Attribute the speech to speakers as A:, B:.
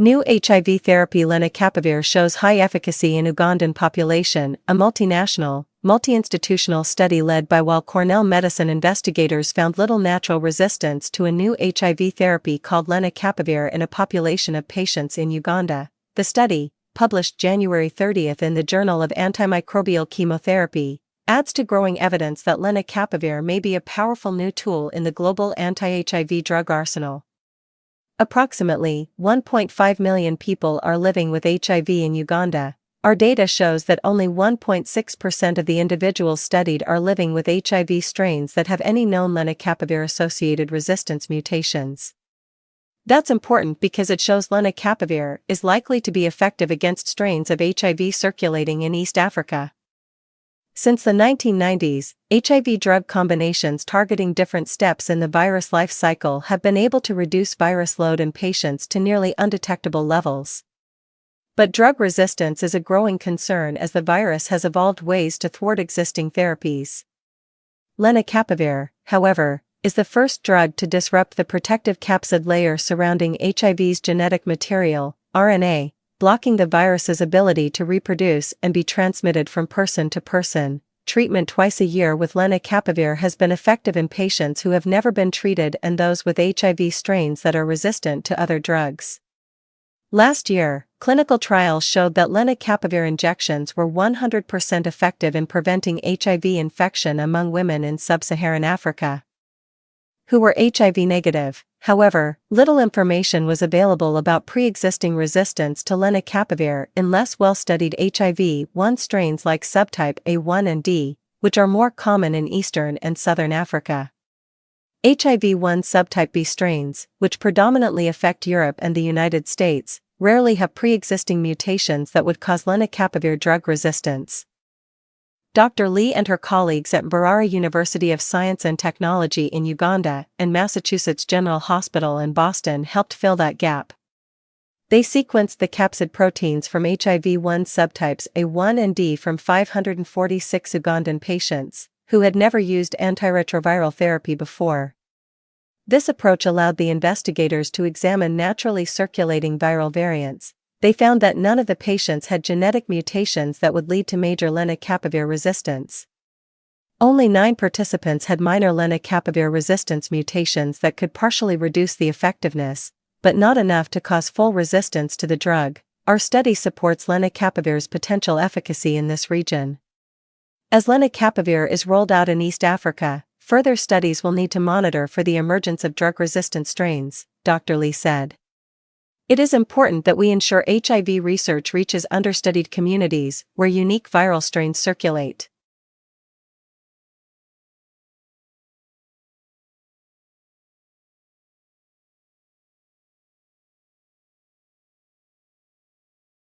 A: New HIV therapy lenacapavir shows high efficacy in Ugandan population. A multinational, multi-institutional study led by Weill Cornell Medicine investigators found little natural resistance to a new HIV therapy called lenacapavir in a population of patients in Uganda. The study, published January 30 in the Journal of Antimicrobial Chemotherapy, adds to growing evidence that lenacapavir may be a powerful new tool in the global anti-HIV drug arsenal. Approximately 1.5 million people are living with HIV in Uganda. Our data shows that only 1.6% of the individuals studied are living with HIV strains that have any known lenacapavir-associated resistance mutations. That's important because it shows lenacapavir is likely to be effective against strains of HIV circulating in East Africa. Since the 1990s, HIV drug combinations targeting different steps in the virus life cycle have been able to reduce virus load in patients to nearly undetectable levels. But drug resistance is a growing concern as the virus has evolved ways to thwart existing therapies. Lenacapavir, however, is the first drug to disrupt the protective capsid layer surrounding HIV's genetic material, RNA, blocking the virus's ability to reproduce and be transmitted from person to person. Treatment twice a year with lenacapavir has been effective in patients who have never been treated and those with HIV strains that are resistant to other drugs. Last year, clinical trials showed that lenacapavir injections were 100% effective in preventing HIV infection among women in sub-Saharan Africa who were HIV negative. However, little information was available about pre-existing resistance to lenacapavir in less well-studied HIV-1 strains like subtype A1 and D, which are more common in Eastern and Southern Africa. HIV-1 subtype B strains, which predominantly affect Europe and the United States, rarely have pre-existing mutations that would cause lenacapavir drug resistance. Dr. Lee and her colleagues at Mbarara University of Science and Technology in Uganda and Massachusetts General Hospital in Boston helped fill that gap. They sequenced the capsid proteins from HIV-1 subtypes A1 and D from 546 Ugandan patients, who had never used antiretroviral therapy before. This approach allowed the investigators to examine naturally circulating viral variants. They found that none of the patients had genetic mutations that would lead to major lenacapavir resistance. Only 9 participants had minor lenacapavir resistance mutations that could partially reduce the effectiveness, but not enough to cause full resistance to the drug. Our study supports lenacapavir's potential efficacy in this region. As lenacapavir is rolled out in East Africa, further studies will need to monitor for the emergence of drug-resistant strains, Dr. Lee said. It is important that we ensure HIV research reaches understudied communities where unique viral strains circulate.